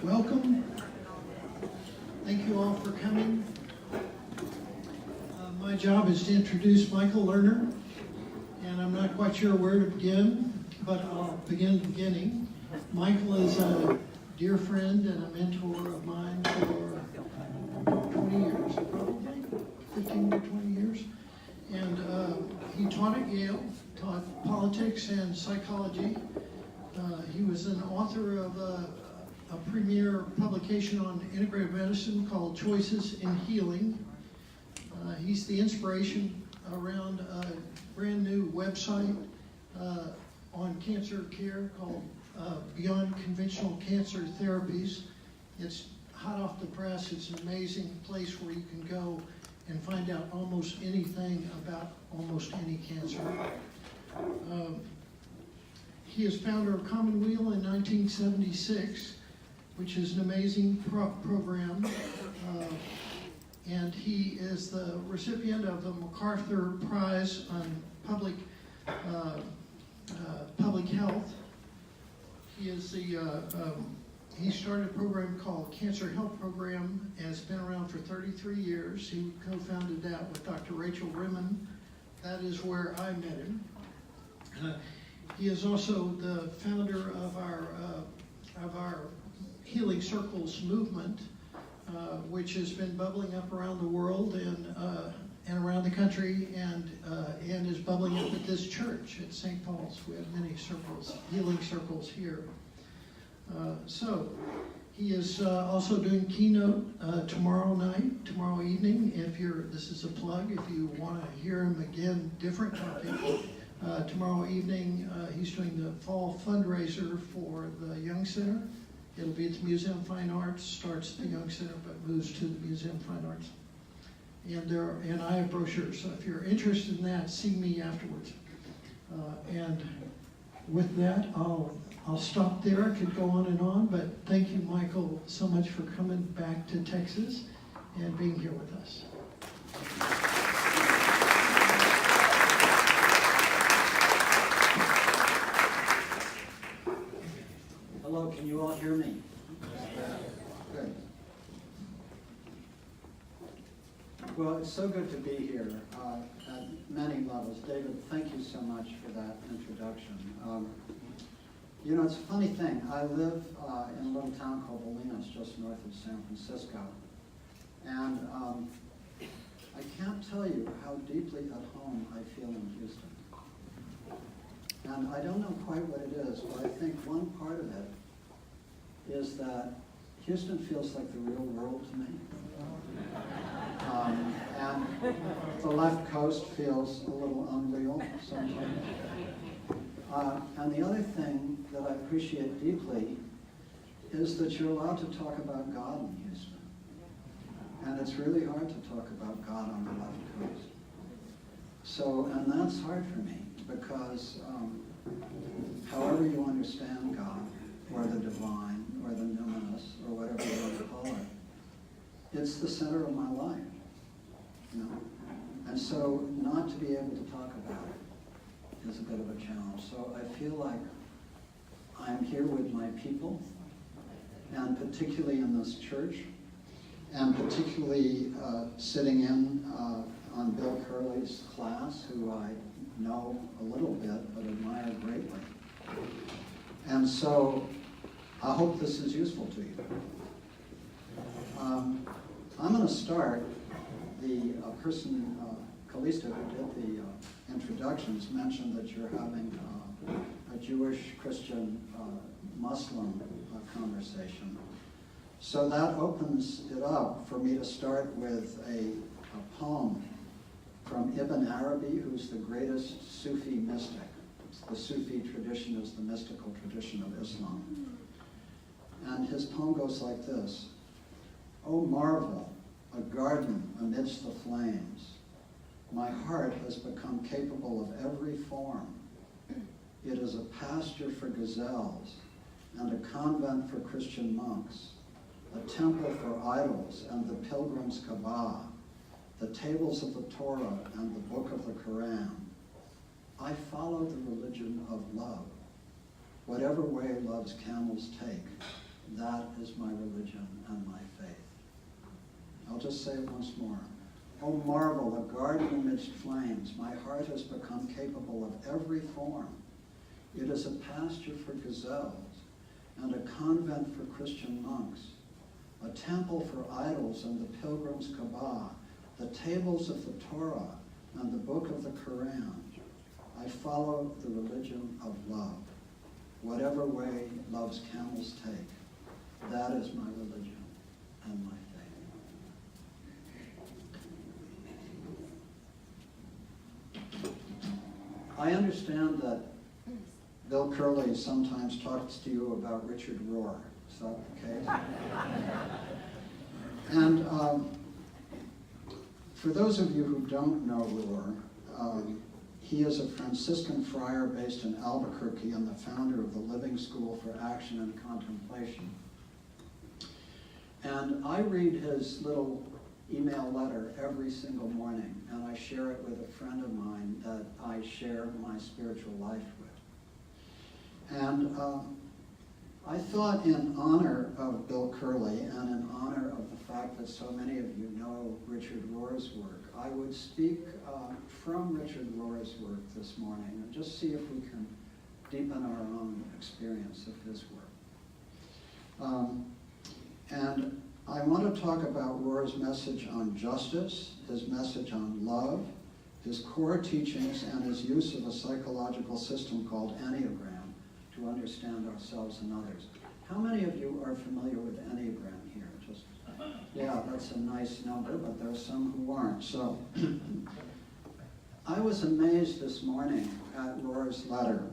Welcome. Thank you all for coming. My job is to introduce Michael Lerner, and I'm not quite sure where to begin, but I'll begin at the beginning. Michael is a dear friend and a mentor of mine for 20 years, probably 15 to 20 years. And he taught at Yale, taught politics and psychology. He was an author of a premier publication on integrative medicine called Choices in Healing. He's the inspiration around a brand new website on cancer care called Beyond Conventional Cancer Therapies. It's hot off the press. It's an amazing place where you can go and find out almost anything about almost any cancer. He is founder of Commonweal in 1976, which is an amazing program. And he is the recipient of the MacArthur Prize on Public Health. He is he started a program called Cancer Health Program, and it's been around for 33 years. He co-founded that with Dr. Rachel Rimmen. That is where I met him. He is also the founder of our Healing Circles movement, which has been bubbling up around the world and around the country, and is bubbling up at this church at St. Paul's. We have many circles, healing circles here. So he is also doing keynote tomorrow evening. This is a plug. If you want to hear him again, different topic. Tomorrow evening, he's doing the fall fundraiser for the Young Center. It'll be at the Museum of Fine Arts. Starts at the Young Center, but moves to the Museum of Fine Arts. And I have brochures. So if you're interested in that, see me afterwards. And with that, I'll stop there. I could go on, but thank you, Michael, so much for coming back to Texas and being here with us. Hello, can you all hear me? Good. Well, it's so good to be here at many levels. David, thank you so much for that introduction. You know, it's a funny thing. I live in a little town called Bolinas, just north of San Francisco. And I can't tell you how deeply at home I feel in Houston. And I don't know quite what it is, but I think one part of it is that Houston feels like the real world to me. And the left coast feels a little unreal sometimes. And the other thing that I appreciate deeply is that you're allowed to talk about God in Houston. And it's really hard to talk about God on the left coast. So, and that's hard for me because however you understand God, or the divine, or the numinous, or whatever you want to call it, it's the center of my life, you know? And so not to be able to talk about it is a bit of a challenge. So I feel like I'm here with my people, and particularly in this church, and particularly sitting in on Bill Curley's class, who I know a little bit, but admire greatly. And so I hope this is useful to you. I'm going to start. The person, Kalista, who did the introductions, mentioned that you're having a Jewish, Christian, Muslim conversation. So that opens it up for me to start with a poem from Ibn Arabi, who's the greatest Sufi mystic. The Sufi tradition is the mystical tradition of Islam. And his poem goes like this: "O marvel, a garden amidst the flames. My heart has become capable of every form. It is a pasture for gazelles and a convent for Christian monks, a temple for idols and the pilgrim's Kaaba, the tables of the Torah and the book of the Quran. I follow the religion of love, whatever way love's camels take, That is my religion and my faith. I'll just say it once more. Oh, marvel, a garden amidst flames. My heart has become capable of every form. It is a pasture for gazelles and a convent for Christian monks, a temple for idols and the pilgrim's Kaaba, the tables of the Torah and the book of the Quran. I follow the religion of love. Whatever way love's camels take, that is my religion and my faith. I understand that Bill Curley sometimes talks to you about Richard Rohr. Is that okay? And for those of you who don't know Rohr, he is a Franciscan friar based in Albuquerque and the founder of the Living School for Action and Contemplation. And I read his little email letter every single morning, and I share it with a friend of mine that I share my spiritual life with. And I thought, in honor of Bill Curley and in honor of the fact that so many of you know Richard Rohr's work, I would speak from Richard Rohr's work this morning and just see if we can deepen our own experience of his work. And I want to talk about Rohr's message on justice, his message on love, his core teachings, and his use of a psychological system called Enneagram to understand ourselves and others. How many of you are familiar with Enneagram here? Just, yeah, that's a nice number, but there are some who aren't. So I was amazed this morning at Rohr's letter,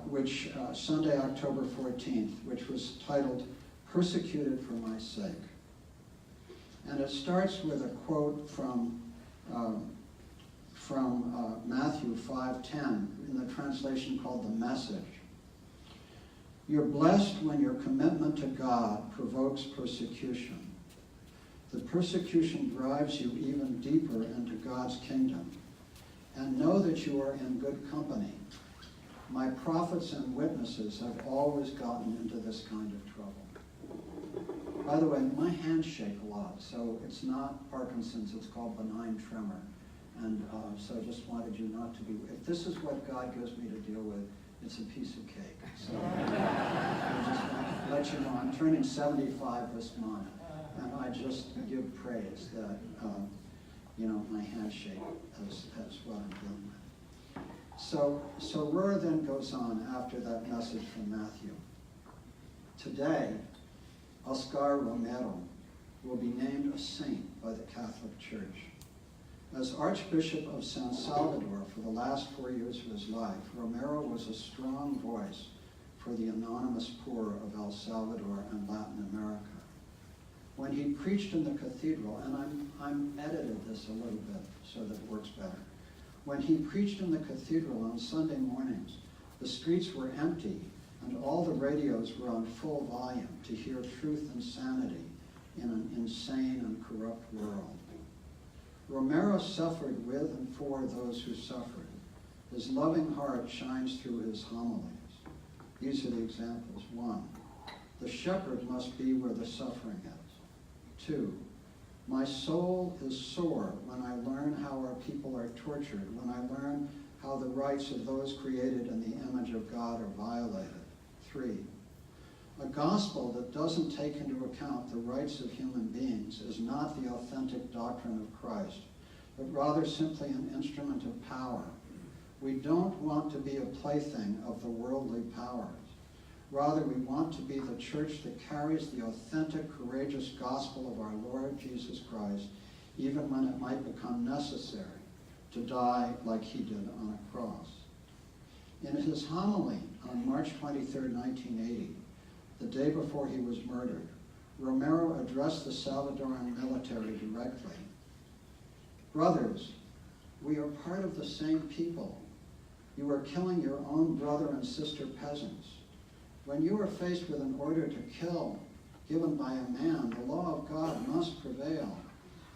which Sunday, October 14th, which was titled, "Persecuted for My Sake." And it starts with a quote from Matthew 5:10 in the translation called The Message. You're blessed when your commitment to God provokes persecution. The persecution drives you even deeper into God's kingdom. And know that you are in good company. My prophets and witnesses have always gotten into this kind of trouble. By the way, my hands shake a lot, so it's not Parkinson's, it's called benign tremor. And so I just wanted you not to be, if this is what God gives me to deal with, it's a piece of cake. So I just want to let you know, I'm turning 75 this month, and I just give praise that, my handshake is what I'm dealing with. So Rohr then goes on after that message from Matthew. Today, Oscar Romero will be named a saint by the Catholic Church. As Archbishop of San Salvador for the last 4 years of his life, Romero was a strong voice for the anonymous poor of El Salvador and Latin America. When he preached in the cathedral, and I'm edited this a little bit so that it works better. When he preached in the cathedral on Sunday mornings, the streets were empty and all the radios were on full volume to hear truth and sanity in an insane and corrupt world. Romero suffered with and for those who suffered. His loving heart shines through his homilies. These are the examples. 1, the shepherd must be where the suffering is. 2, my soul is sore when I learn how our people are tortured, when I learn how the rights of those created in the image of God are violated. 3, a gospel that doesn't take into account the rights of human beings is not the authentic doctrine of Christ, but rather simply an instrument of power. We don't want to be a plaything of the worldly powers. Rather, we want to be the church that carries the authentic, courageous gospel of our Lord Jesus Christ, even when it might become necessary to die like he did on a cross. In his homily on March 23, 1980, the day before he was murdered, Romero addressed the Salvadoran military directly. Brothers, we are part of the same people. You are killing your own brother and sister peasants. When you are faced with an order to kill given by a man, the law of God must prevail.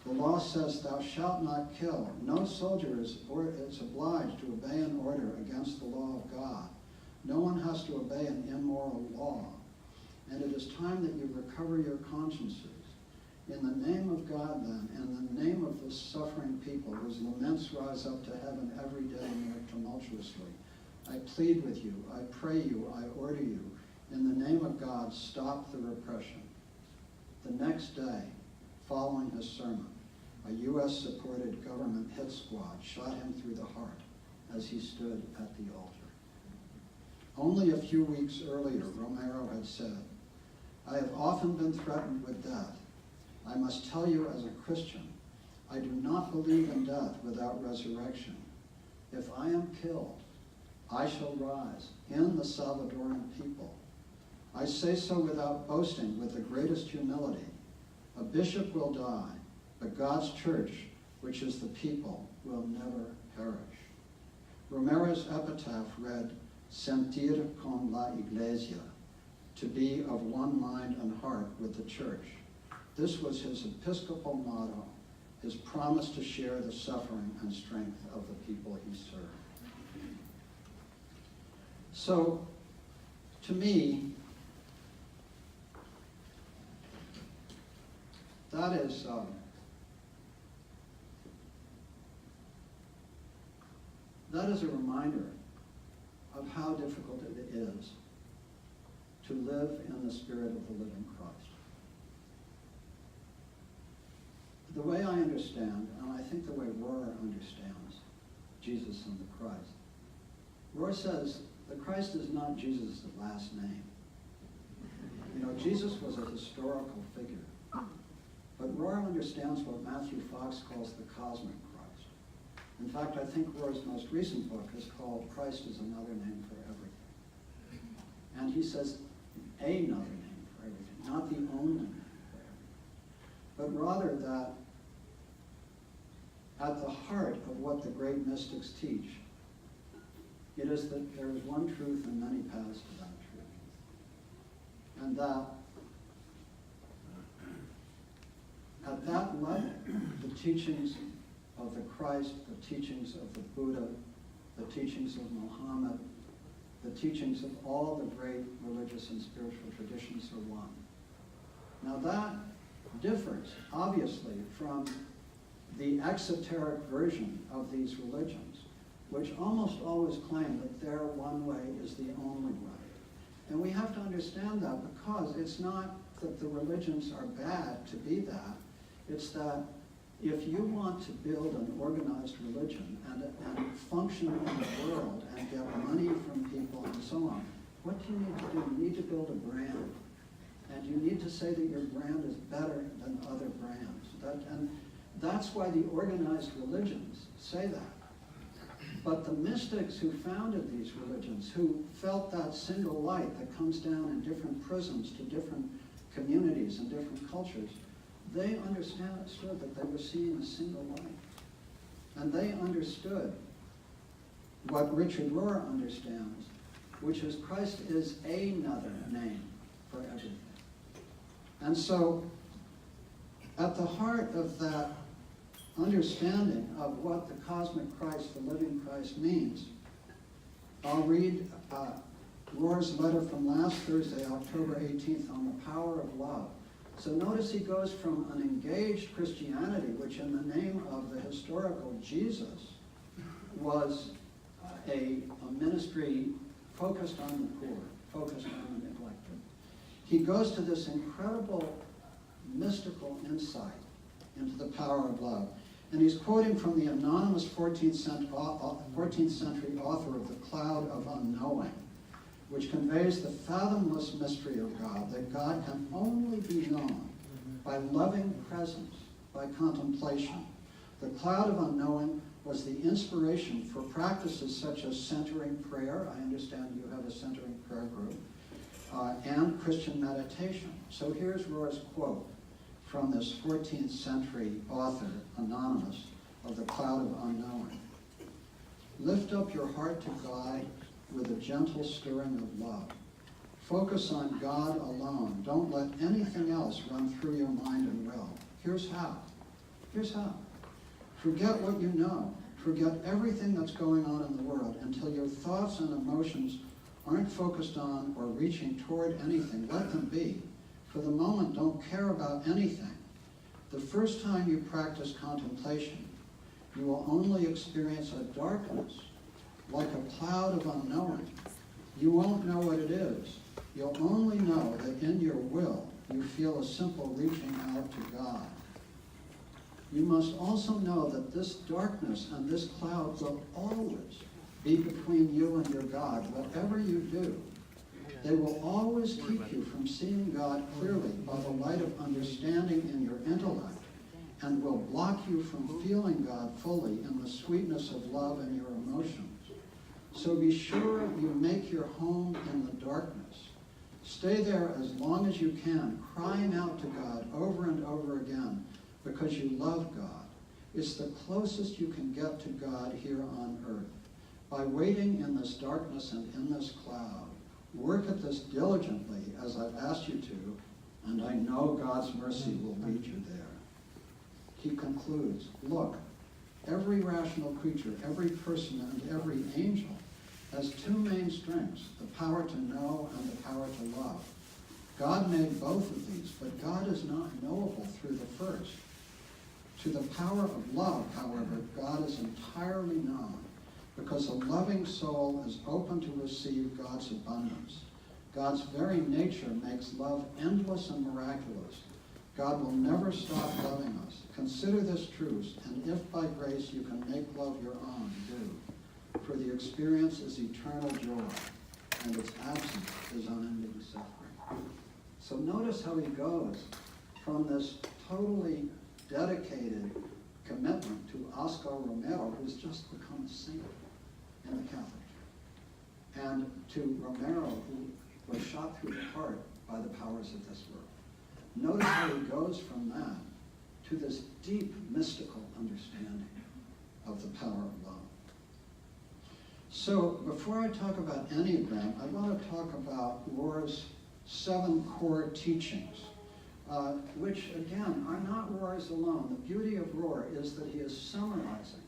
The law says, thou shalt not kill. No soldier is obliged to obey an order against the law of God. No one has to obey an immoral law. and it is time that you recover your consciences. In the name of God, then, in the name of the suffering people whose laments rise up to heaven every day more tumultuously, I plead with you, I pray you, I order you, in the name of God, stop the repression. The next day, following his sermon, a U.S.-supported government hit squad shot him through the heart as he stood at the altar. Only a few weeks earlier, Romero had said, I have often been threatened with death. I must tell you as a Christian, I do not believe in death without resurrection. If I am killed, I shall rise in the Salvadoran people. I say so without boasting, with the greatest humility. A bishop will die, but God's church, which is the people, will never perish. Romero's epitaph read, Sentir con la Iglesia, to be of one mind and heart with the church. This was his episcopal motto, his promise to share the suffering and strength of the people he served. So, to me, that is a reminder of how difficult it is to live in the spirit of the living Christ. The way I understand, and I think the way Rohr understands Jesus and the Christ, Rohr says the Christ is not Jesus' last name. You know, Jesus was a historical figure. But Rohr understands what Matthew Fox calls the cosmic Christ. In fact, I think Rohr's most recent book is called Christ is Another Name for Everything. And he says another name for everything, not the only name for everything. But rather that at the heart of what the great mystics teach, it is that there is one truth and many paths to that truth. And that at that level, the teachings of the Christ, the teachings of the Buddha, the teachings of Muhammad, the teachings of all the great religious and spiritual traditions are one. Now that differs, obviously, from the exoteric version of these religions, which almost always claim that their one way is the only way. And we have to understand that, because it's not that the religions are bad to be that. It's that if you want to build an organized religion and function in the world and get money from people and so on, what do you need to do? You need to build a brand. And you need to say that your brand is better than other brands. And that's why the organized religions say that. But the mystics who founded these religions, who felt that single light that comes down in different prisms to different communities and different cultures, they understood that they were seeing a single light. And they understood what Richard Rohr understands, which is Christ is another name for everything. And so, at the heart of that understanding of what the cosmic Christ, the living Christ, means, I'll read Rohr's letter from last Thursday, October 18th, on the power of love. So notice he goes from an engaged Christianity, which in the name of the historical Jesus was a ministry focused on the poor, focused on the neglected. He goes to this incredible mystical insight into the power of love. And he's quoting from the anonymous 14th century author of The Cloud of Unknowing, which conveys the fathomless mystery of God, that God can only be known by loving presence, by contemplation. The Cloud of Unknowing was the inspiration for practices such as centering prayer. I understand you have a centering prayer group, and Christian meditation. So here's Rohr's quote from this 14th century author, anonymous, of The Cloud of Unknowing. Lift up your heart to God with a gentle stirring of love. Focus on God alone. Don't let anything else run through your mind and will. Here's how. Here's how. Forget what you know. Forget everything that's going on in the world until your thoughts and emotions aren't focused on or reaching toward anything, let them be. For the moment, don't care about anything. The first time you practice contemplation, you will only experience a darkness, like a cloud of unknowing. You won't know what it is. You'll only know that in your will, you feel a simple reaching out to God. You must also know that this darkness and this cloud will always be between you and your God, whatever you do. They will always keep you from seeing God clearly by the light of understanding in your intellect, and will block you from feeling God fully in the sweetness of love in your emotions. So be sure you make your home in the darkness. Stay there as long as you can, crying out to God over and over again, because you love God. It's the closest you can get to God here on earth. By waiting in this darkness and in this cloud, work at this diligently as I've asked you to, and I know God's mercy will lead you there. He concludes, look, every rational creature, every person, and every angel has two main strengths, the power to know and the power to love. God made both of these, but God is not knowable through the first. To the power of love, however, God is entirely known, because a loving soul is open to receive God's abundance. God's very nature makes love endless and miraculous. God will never stop loving us. Consider this truth, and if by grace you can make love your own, do. For the experience is eternal joy, and its absence is unending suffering. So notice how he goes from this totally dedicated commitment to Oscar Romero, who's just become a saint in the Catholic Church, and to Romero, who was shot through the heart by the powers of this world. Notice how he goes from that to this deep mystical understanding of the power of love. So before I talk about Enneagram, I want to talk about Rohr's 7 core teachings, which again are not Rohr's alone. The beauty of Rohr is that he is summarizing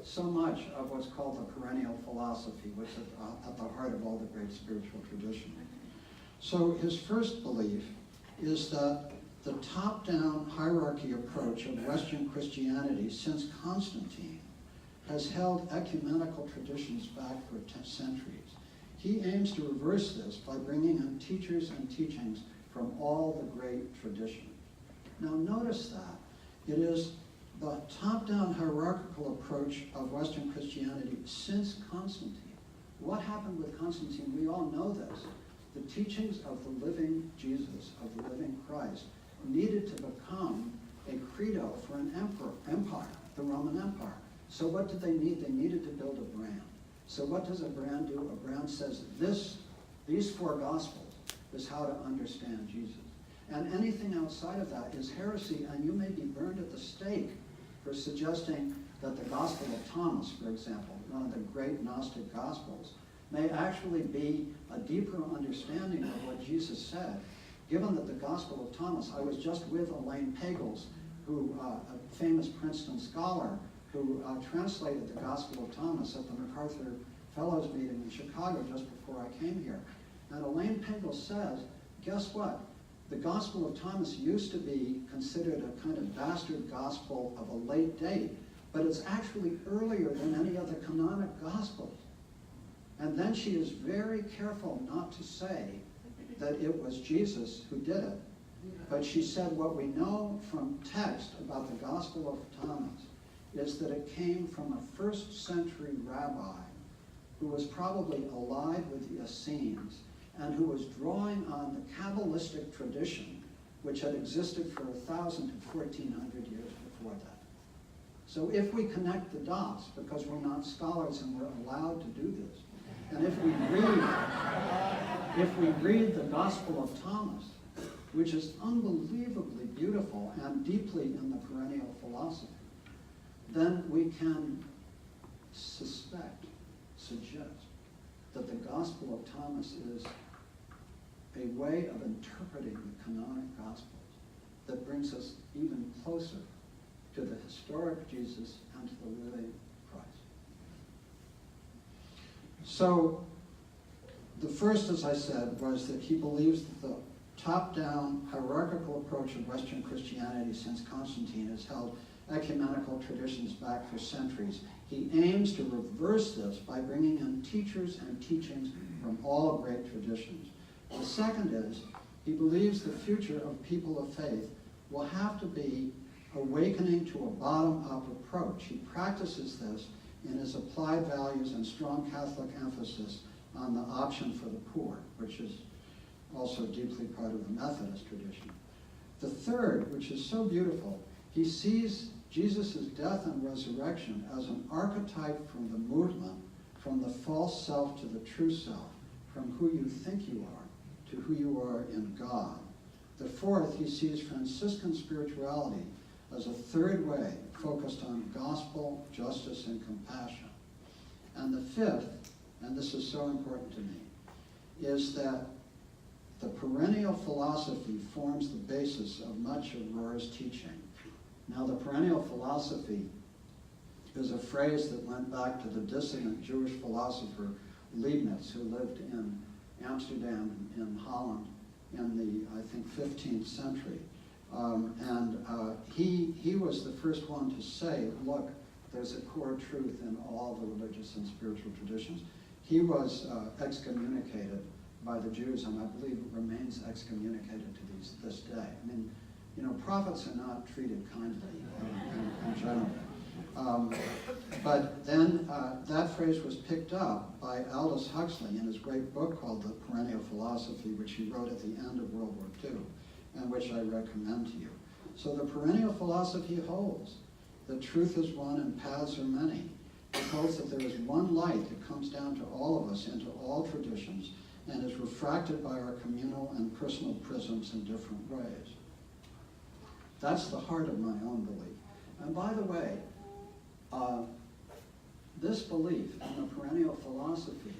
so much of what's called the perennial philosophy, which is at the heart of all the great spiritual traditions. So his first belief is that the top-down hierarchy approach of Western Christianity since Constantine has held ecumenical traditions back for centuries. He aims to reverse this by bringing in teachers and teachings from all the great traditions. Now notice that it is the top-down hierarchical approach of Western Christianity since Constantine. What happened with Constantine? We all know this. The teachings of the living Jesus, of the living Christ, needed to become a credo for an empire, the Roman Empire. So what did they need? They needed to build a brand. So what does a brand do? A brand says these 4 Gospels is how to understand Jesus. And anything outside of that is heresy, and you may be burned at the stake for suggesting that the Gospel of Thomas, for example, one of the great Gnostic Gospels, may actually be a deeper understanding of what Jesus said. Given that the Gospel of Thomas, I was just with Elaine Pagels, who, a famous Princeton scholar, who translated the Gospel of Thomas at the MacArthur Fellows meeting in Chicago just before I came here. And Elaine Pagels says, guess what? The Gospel of Thomas used to be considered a kind of bastard gospel of a late date, but it's actually earlier than any other canonic gospels. And then she is very careful not to say that it was Jesus who did it. But she said what we know from text about the Gospel of Thomas is that it came from a 1st century rabbi who was probably allied with the Essenes and who was drawing on the Kabbalistic tradition which had existed for 1,000 to 1,400 years before that. So if we connect the dots, because we're not scholars and we're allowed to do this, and if we read the Gospel of Thomas, which is unbelievably beautiful and deeply in the perennial philosophy, then we can suggest that the Gospel of Thomas is a way of interpreting the canonic Gospels that brings us even closer to the historic Jesus and to the living Christ. So the first, as I said, was that he believes that the top-down hierarchical approach of Western Christianity since Constantine has held ecumenical traditions back for centuries. He aims to reverse this by bringing in teachers and teachings from all great traditions. The second is, he believes the future of people of faith will have to be awakening to a bottom-up approach. He practices this in his applied values and strong Catholic emphasis on the option for the poor, which is also deeply part of the Methodist tradition. The third, which is so beautiful, he sees Jesus' death and resurrection as an archetype from the movement, from the false self to the true self, from who you think you are to who you are in God. The fourth, he sees Franciscan spirituality as a third way focused on gospel, justice, and compassion. And the fifth, and this is so important to me, is that the perennial philosophy forms the basis of much of Rohr's teaching. Now, the perennial philosophy is a phrase that went back to the dissident Jewish philosopher Leibniz, who lived in Amsterdam in Holland in the, I think, 15th century. He was the first one to say, look, there's a core truth in all the religious and spiritual traditions. He was excommunicated by the Jews, and I believe remains excommunicated to this day. I mean, you know, prophets are not treated kindly in general. But then that phrase was picked up by Aldous Huxley in his great book called The Perennial Philosophy, which he wrote at the end of World War II, and which I recommend to you. So the perennial philosophy holds that truth is one and paths are many. It holds that there is one light that comes down to all of us into all traditions and is refracted by our communal and personal prisms in different ways. That's the heart of my own belief. And by the way, this belief in the perennial philosophy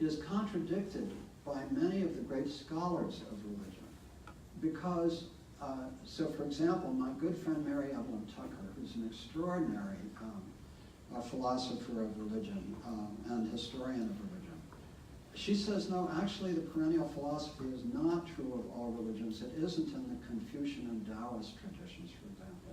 is contradicted by many of the great scholars of religion. Because, so for example, my good friend Mary Evelyn Tucker, who's an extraordinary philosopher of religion and historian of religion, she says, no, actually the perennial philosophy is not true of all religions. It isn't in the Confucian and Taoist traditions, for example.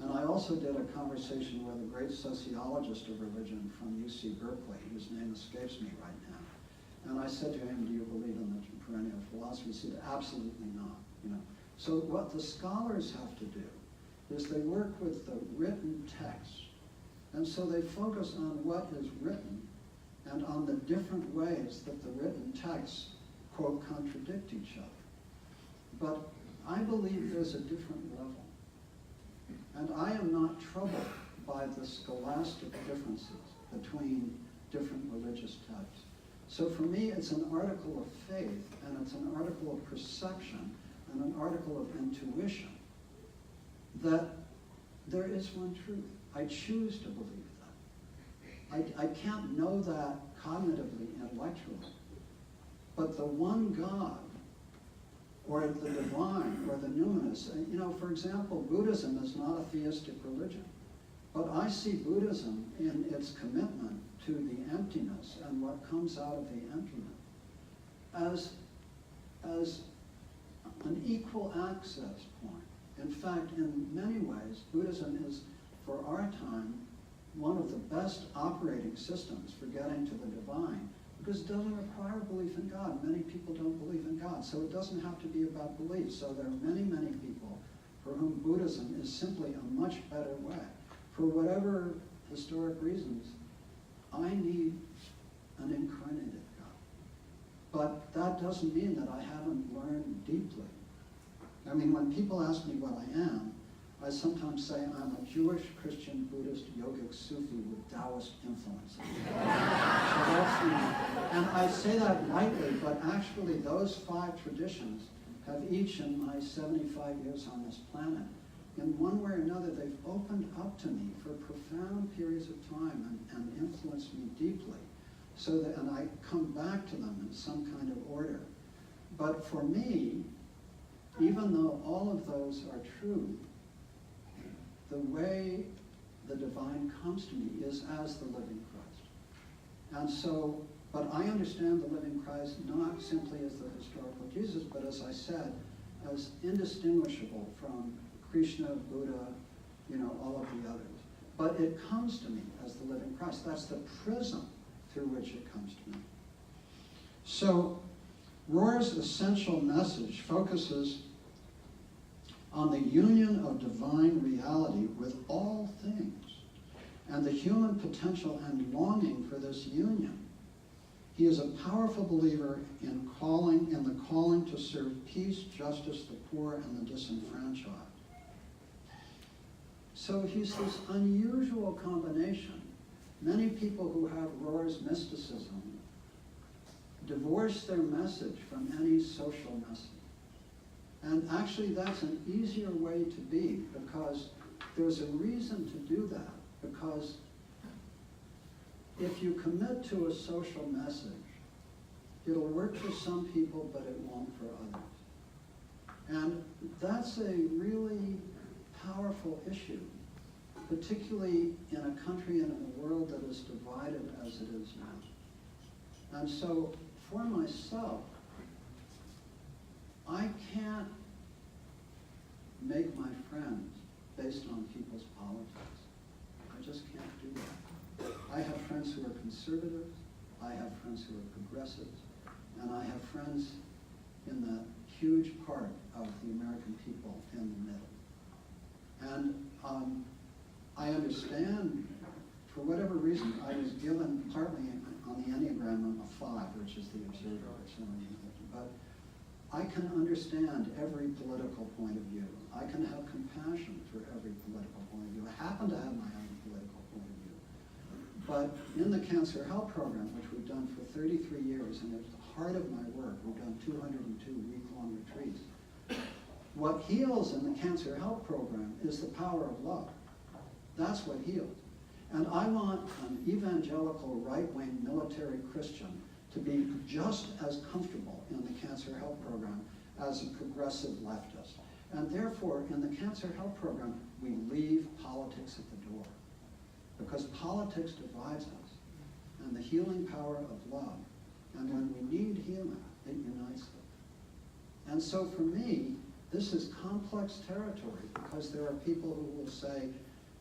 And I also did a conversation with a great sociologist of religion from UC Berkeley, whose name escapes me right now. And I said to him, do you believe in the perennial philosophy? He said, absolutely not. You know. So what the scholars have to do is they work with the written text. And so they focus on what is written and on the different ways that the written texts, quote, contradict each other. But I believe there's a different level. And I am not troubled by the scholastic differences between different religious texts. So for me, it's an article of faith, and it's an article of perception, and an article of intuition, that there is one truth. I choose to believe that. I can't know that cognitively, intellectually, but the one God, or the divine, or the numinous, you know, for example, Buddhism is not a theistic religion, but I see Buddhism in its commitment to the emptiness and what comes out of the emptiness as an equal access point. In fact, in many ways, Buddhism is, for our time, one of the best operating systems for getting to the divine, because it doesn't require belief in God. Many people don't believe in God, so it doesn't have to be about belief. So there are many, many people for whom Buddhism is simply a much better way. For whatever historic reasons, I need an incarnated God. But that doesn't mean that I haven't learned deeply. I mean, when people ask me what I am, I sometimes say I'm a Jewish, Christian, Buddhist, yogic Sufi with Taoist influences. So that's me. And I say that lightly, but actually those 5 traditions have each, in my 75 years on this planet, in one way or another, they've opened up to me for profound periods of time and influenced me deeply. So that, and I come back to them in some kind of order. But for me, even though all of those are true, the way the divine comes to me is as the living Christ. And so But I understand the living Christ not simply as the historical Jesus, but as I said, as indistinguishable from Krishna, Buddha, all of the others. But it comes to me as the living Christ. That's the prism through which it comes to me. So Rohr's essential message focuses on the union of divine reality with all things, and the human potential and longing for this union. He is a powerful believer in the calling to serve peace, justice, the poor, and the disenfranchised. So he's this unusual combination. Many people who have Rohr's mysticism divorce their message from any social message. And actually that's an easier way to be, because there's a reason to do that. Because if you commit to a social message, it'll work for some people, but it won't for others. And that's a really powerful issue, particularly in a country and in a world that is divided as it is now. And so for myself, I can't make my friends based on people's politics. I just can't do that. I have friends who are conservatives, I have friends who are progressives, and I have friends in the huge part of the American people in the middle. And I understand, for whatever reason, I was given partly on the Enneagram a 5, which is the observer, but I can understand every political point of view. I can have compassion for every political point of view. I happen to have my own political point of view. But in the Cancer Help Program, which we've done for 33 years, and it's the heart of my work, we've done 202 week-long retreats. What heals in the Cancer Help Program is the power of love. That's what heals. And I want an evangelical, right-wing, military Christian to be just as comfortable in the Cancer Help Program as a progressive leftist. And therefore, in the Cancer Help Program, we leave politics at the door. Because politics divides us, and the healing power of love. And when we need healing, it unites them. And so for me, this is complex territory, because there are people who will say,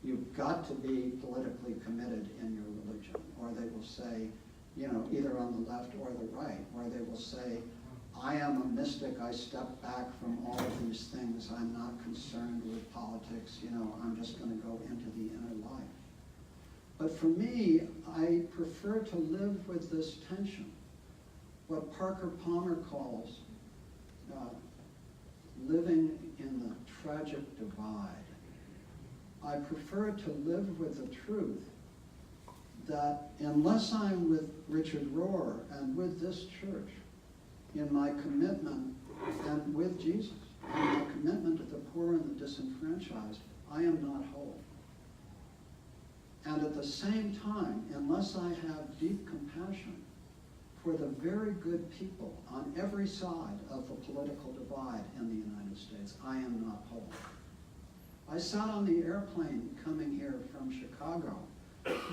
you've got to be politically committed in your religion. Or they will say, either on the left or the right, or they will say, I am a mystic, I step back from all of these things, I'm not concerned with politics, I'm just going to go into the inner life. But for me, I prefer to live with this tension, what Parker Palmer calls living in the tragic divide. I prefer to live with the truth that unless I'm with Richard Rohr and with this church, in my commitment and with Jesus, in my commitment to the poor and the disenfranchised, I am not whole. And at the same time, unless I have deep compassion for the very good people on every side of the political divide in the United States, I am not whole. I sat on the airplane coming here from Chicago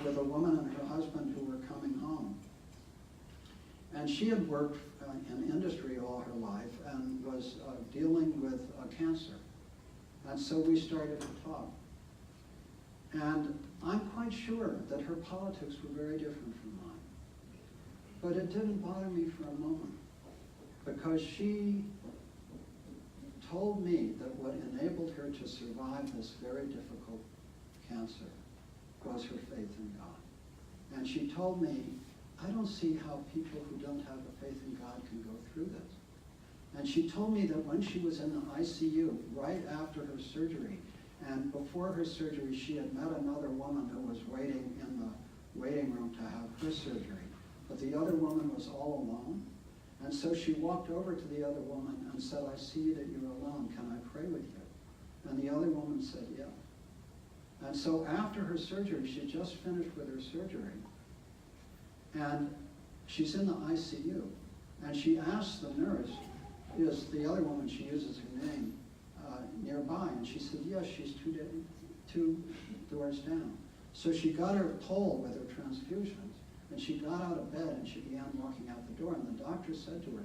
with a woman and her husband who were coming home. And she had worked in industry all her life and was dealing with cancer. And so we started to talk. And I'm quite sure that her politics were very different from mine. But it didn't bother me for a moment, because she told me that what enabled her to survive this very difficult cancer was her faith in God. And she told me, I don't see how people who don't have a faith in God can go through this. And she told me that when she was in the ICU, right after her surgery, and before her surgery, she had met another woman who was waiting in the waiting room to have her surgery. But the other woman was all alone. And so she walked over to the other woman and said, I see that you're alone. Can I pray with you? And the other woman said, yeah. And so after her surgery, she just finished with her surgery. And she's in the ICU. And she asked the nurse, is the other woman, she uses her name, nearby? And she said, yes, she's two doors down. So she got her pole with her transfusions. And she got out of bed and she began walking out the door, and the doctor said to her,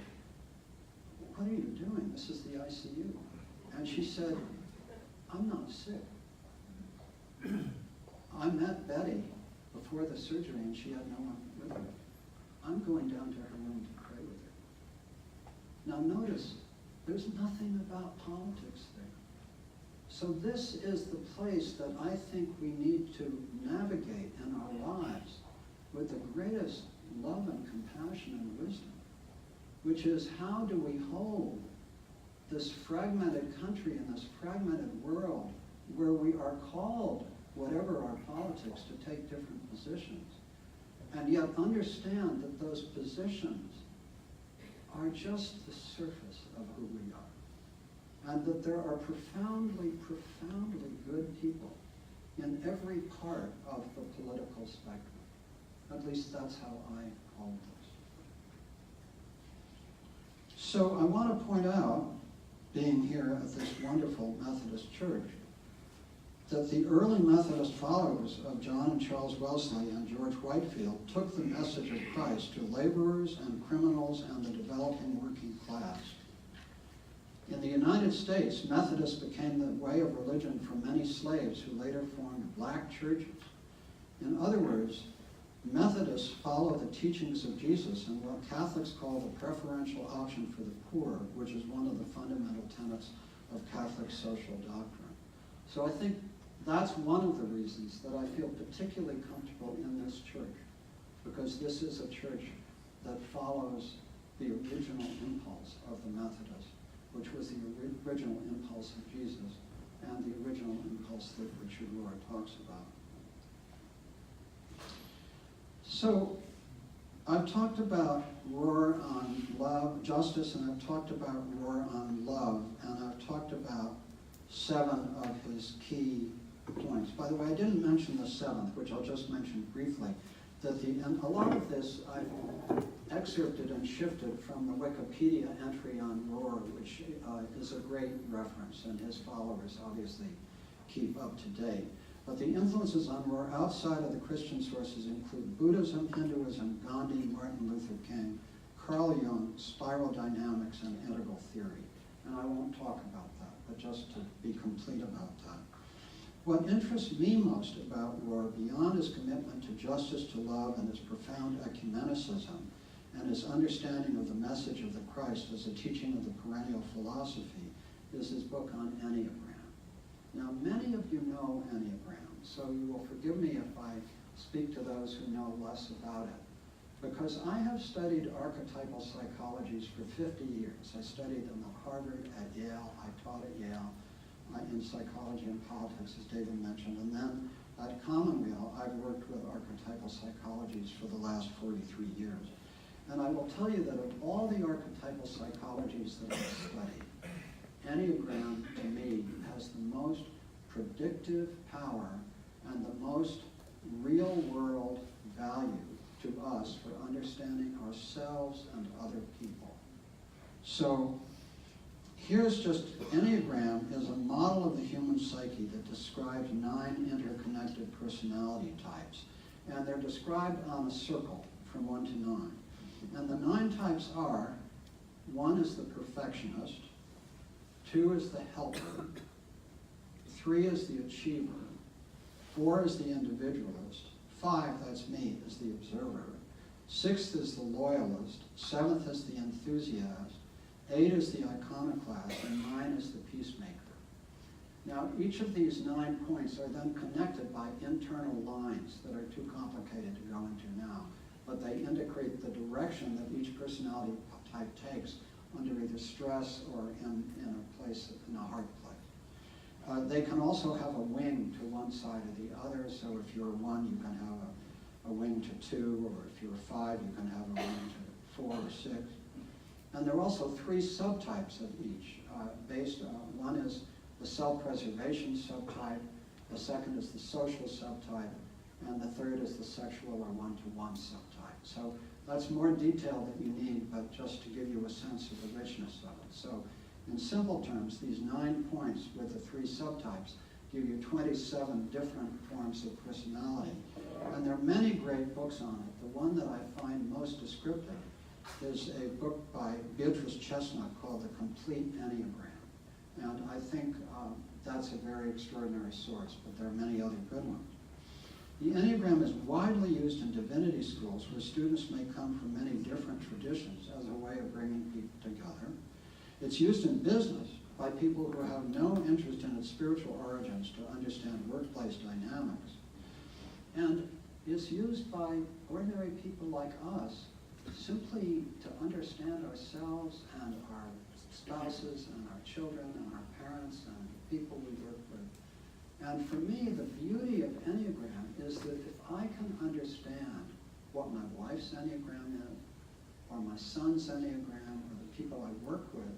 "What are you doing? This is the ICU." And she said, "I'm not sick. I met Betty before the surgery and she had no one with her. I'm going down to her room to pray with her." Now notice, there's nothing about politics there. So this is the place that I think we need to navigate in our lives with the greatest love and compassion and wisdom, which is, how do we hold this fragmented country and this fragmented world where we are called, whatever our politics, to take different positions, and yet understand that those positions are just the surface of who we are, and that there are profoundly, profoundly good people in every part of the political spectrum. At least that's how I hold this. So I want to point out, being here at this wonderful Methodist church, that the early Methodist followers of John and Charles Wesley and George Whitefield took the message of Christ to laborers and criminals and the developing working class. In the United States, Methodists became the way of religion for many slaves who later formed black churches. In other words, Methodists follow the teachings of Jesus and what Catholics call the preferential option for the poor, which is one of the fundamental tenets of Catholic social doctrine. So I think that's one of the reasons that I feel particularly comfortable in this church, because this is a church that follows the original impulse of the Methodists, which was the original impulse of Jesus and the original impulse that Richard Rohr talks about. So I've talked about Rohr on love, justice, and I've talked about Rohr on love, and I've talked about 7 of his key points. By the way, I didn't mention the 7th, which I'll just mention briefly. And a lot of this I've excerpted and shifted from the Wikipedia entry on Rohr, which is a great reference, and his followers obviously keep up to date. But the influences on Rohr outside of the Christian sources include Buddhism, Hinduism, Gandhi, Martin Luther King, Carl Jung, spiral dynamics, and integral theory. And I won't talk about that, but just to be complete about that. What interests me most about Rohr, beyond his commitment to justice, to love, and his profound ecumenicism, and his understanding of the message of the Christ as a teaching of the perennial philosophy, is his book on Enneagram. Now, many of you know Enneagram, so you will forgive me if I speak to those who know less about it, because I have studied archetypal psychologies for 50 years. I studied them at Harvard, at Yale, I taught at Yale in psychology and politics, as David mentioned, and then at Commonweal, I've worked with archetypal psychologies for the last 43 years. And I will tell you that of all the archetypal psychologies that I've studied, Enneagram, to me, has the most predictive power and the most real-world value to us for understanding ourselves and other people. So here's just, Enneagram is a model of the human psyche that describes 9 interconnected personality types. And they're described on a circle from 1 to 9. And the 9 types are, 1 is the perfectionist, 2 is the helper, 3 is the achiever, 4 is the individualist, 5, that's me, is the observer, 6th is the loyalist, 7th is the enthusiast, 8 is the iconoclast, and 9 is the peacemaker. Now, each of these 9 points are then connected by internal lines that are too complicated to go into now, but they indicate the direction that each personality type takes under either stress or in a place, in a hard place. They can also have a wing to one side or the other, so if you're 1, you can have a wing to 2, or if you're 5, you can have a wing to 4 or 6. And there are also 3 subtypes of each, based on, one is the self-preservation subtype, the second is the social subtype, and the third is the sexual or one-to-one subtype. So that's more detail that you need, but just to give you a sense of the richness of it. So in simple terms, these 9 points with the 3 subtypes give you 27 different forms of personality. And there are many great books on it. The one that I find most descriptive is a book by Beatrice Chestnut called The Complete Enneagram. And I think that's a very extraordinary source, but there are many other good ones. The Enneagram is widely used in divinity schools where students may come from many different traditions as a way of bringing people together. It's used in business by people who have no interest in its spiritual origins to understand workplace dynamics. And it's used by ordinary people like us simply to understand ourselves and our spouses and our children and our parents and the people we work with. And for me, the beauty of Enneagram is that if I can understand what my wife's Enneagram is, or my son's Enneagram, or the people I work with,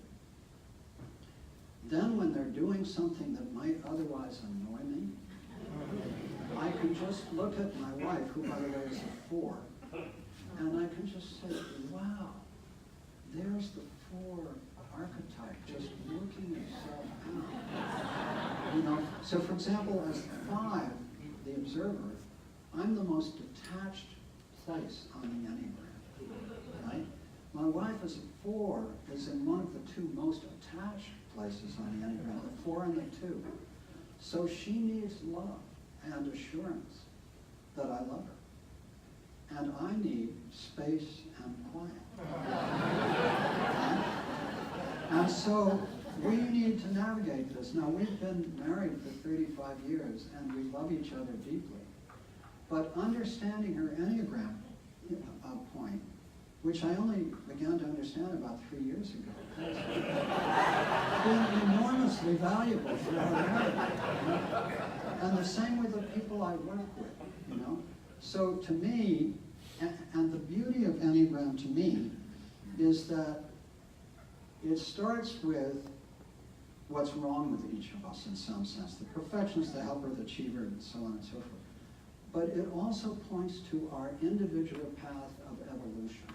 then when they're doing something that might otherwise annoy me, I can just look at my wife, who by the way is a 4, and I can just say, wow, there's the 4 archetype just working itself out. You know, so for example, as 5, the observer, I'm the most detached place on the Enneagram, right? My wife as a 4 is in one of the 2 most attached places on the Enneagram, the 4 and the 2. So she needs love and assurance that I love her. And I need space and quiet. And so we need to navigate this. Now, we've been married for 35 years and we love each other deeply. But understanding her Enneagram point, which I only began to understand about 3 years ago, has been enormously valuable for our marriage. And the same with the people I work with, you know. So to me, and the beauty of Enneagram to me is that it starts with what's wrong with each of us in some sense. The perfectionist, the helper, the achiever, and so on and so forth. But it also points to our individual path of evolution.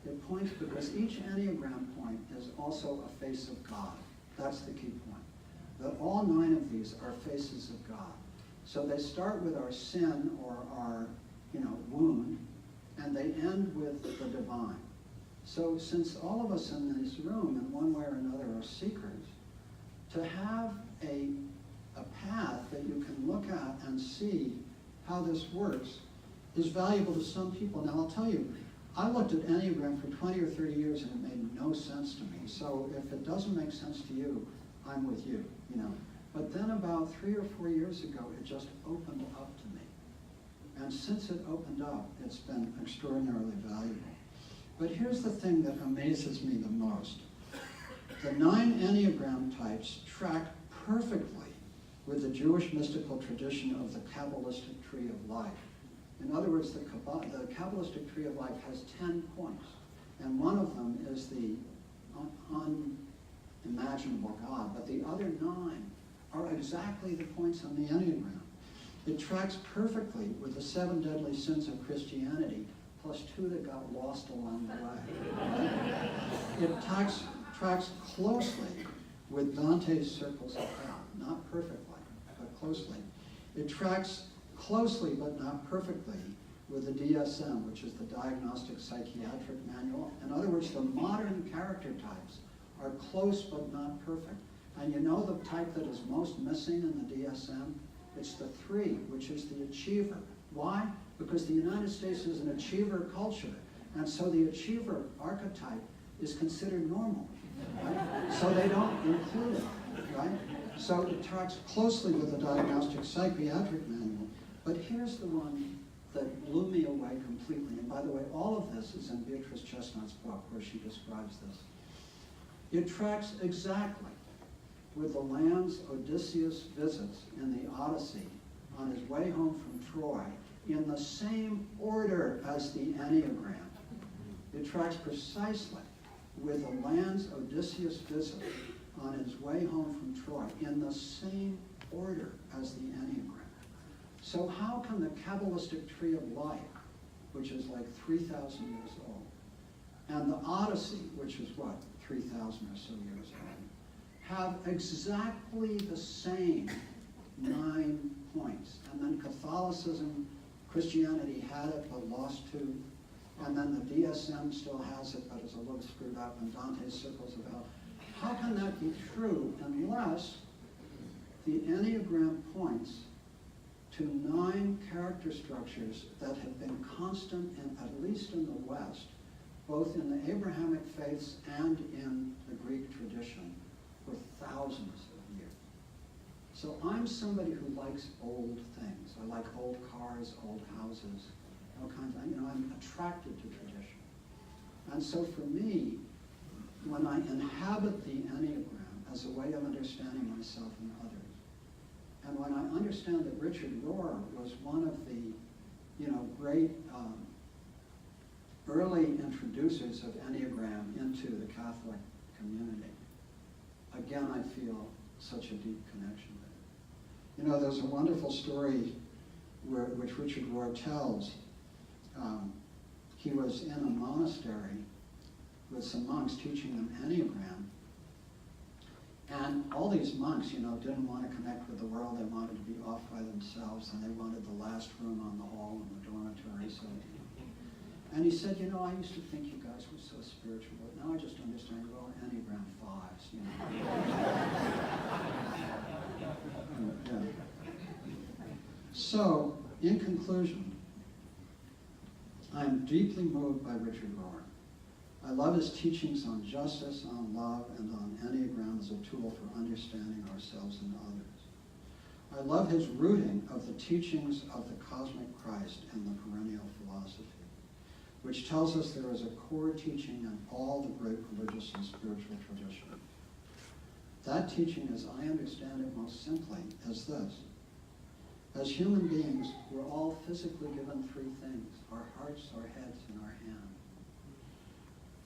It points because each Enneagram point is also a face of God. That's the key point. That all 9 of these are faces of God. So they start with our sin or our, wound, and they end with the divine. So since all of us in this room, in one way or another, are seekers, to have a path that you can look at and see how this works is valuable to some people. Now I'll tell you, I looked at Enneagram for 20 or 30 years and it made no sense to me. So if it doesn't make sense to you, I'm with you, But then about 3 or 4 years ago, it just opened up to me. And since it opened up, it's been extraordinarily valuable. But here's the thing that amazes me the most. The 9 Enneagram types track perfectly with the Jewish mystical tradition of the Kabbalistic tree of life. In other words, the Kabbalistic tree of life has 10 points, and one of them is the unimaginable God, but the other 9 are exactly the points on the Enneagram. It tracks perfectly with the 7 deadly sins of Christianity, plus 2 that got lost along the way. It tracks closely with Dante's circles of hell, not perfectly, but closely. It tracks closely but not perfectly with the DSM, which is the Diagnostic Psychiatric Manual. In other words, the modern character types are close but not perfect. And you know the type that is most missing in the DSM? It's the 3, which is the achiever. Why? Because the United States is an achiever culture, and so the achiever archetype is considered normal, right? So they don't include it, right? So it tracks closely with the Diagnostic Psychiatric Manual. But here's the one that blew me away completely. And by the way, all of this is in Beatrice Chestnut's book where she describes this. It tracks exactly with the lands Odysseus visits in the Odyssey on his way home from Troy in the same order as the Enneagram. It tracks precisely with the lands Odysseus visits on his way home from Troy in the same order as the Enneagram. So how can the Kabbalistic tree of life, which is like 3,000 years old, and the Odyssey, which is what, 3,000 or so years old, have exactly the same 9 points? And then Catholicism Christianity had it but lost to, and then the DSM still has it but is a little screwed up, and Dante's circles of hell. How can that be true unless the Enneagram points to 9 character structures that have been constant, at least in the West, both in the Abrahamic faiths and in the Greek tradition, for thousands of years. So I'm somebody who likes old things. I like old cars, old houses, all kinds of, I'm attracted to tradition. And so for me, when I inhabit the Enneagram as a way of understanding myself and others, and when I understand that Richard Rohr was one of the, great early introducers of Enneagram into the Catholic community, again, I feel such a deep connection with it. There's a wonderful story which Richard Rohr tells. He was in a monastery with some monks teaching them Enneagram. And all these monks, didn't want to connect with the world. They wanted to be off by themselves, and they wanted the last room on the hall in the dormitory. And he said, I used to think you guys were so spiritual, but now I just understand you're all Enneagram 5s, Yeah. So, in conclusion, I'm deeply moved by Richard Rohr. I love his teachings on justice, on love, and on Enneagram as a tool for understanding ourselves and others. I love his rooting of the teachings of the cosmic Christ in the perennial philosophy, which tells us there is a core teaching in all the great religious and spiritual traditions. That teaching, as I understand it most simply, is this. As human beings, we're all physically given 3 things: our hearts, our heads, and our hands.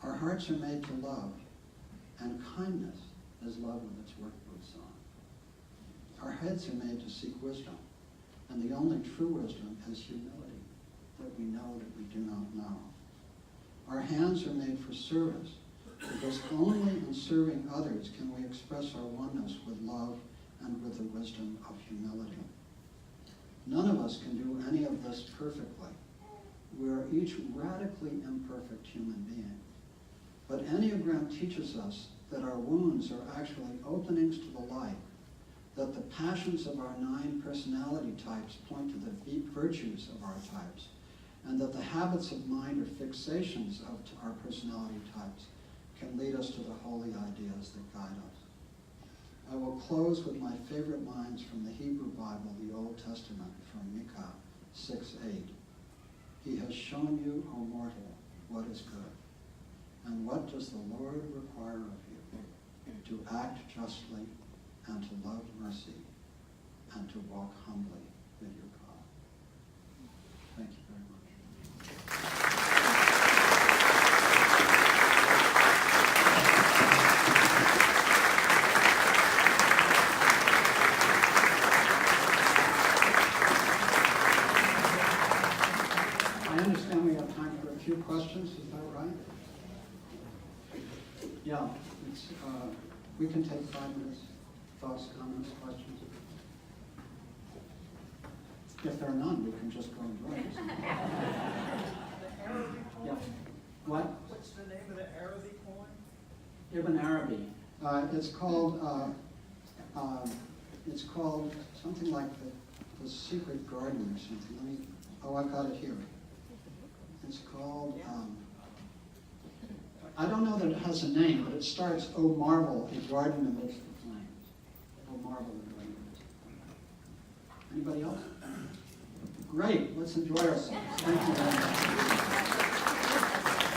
Our hearts are made to love, and kindness is love with its work boots on. Our heads are made to seek wisdom, and the only true wisdom is humility, that we know that we do not know. Our hands are made for service, because only in serving others can we express our oneness with love and with the wisdom of humility. None of us can do any of this perfectly. We are each radically imperfect human beings. But Enneagram teaches us that our wounds are actually openings to the light, that the passions of our 9 personality types point to the virtues of our types, and that the habits of mind or fixations of our personality types can lead us to the holy ideas that guide us. I will close with my favorite lines from the Hebrew Bible, the Old Testament, from Micah 6:8. He has shown you, O mortal, what is good. And what does the Lord require of you? To act justly, and to love mercy, and to walk humbly with your God. Thank you very much. I understand we have time for a few questions, is that right? Yeah, we can take 5 minutes. Thoughts, comments, questions? If there are none, we can just go and vote. Yeah. What? What's the name of the Arabic coin? Ibn Arabi. It's called something like the Secret Garden or something. I've got it here. It's called. I don't know that it has a name, but it starts, "O marvel, a garden amidst the flames." "O marvel, a garden amidst the flames." Anybody else? Great, let's enjoy ourselves. Thank you very much.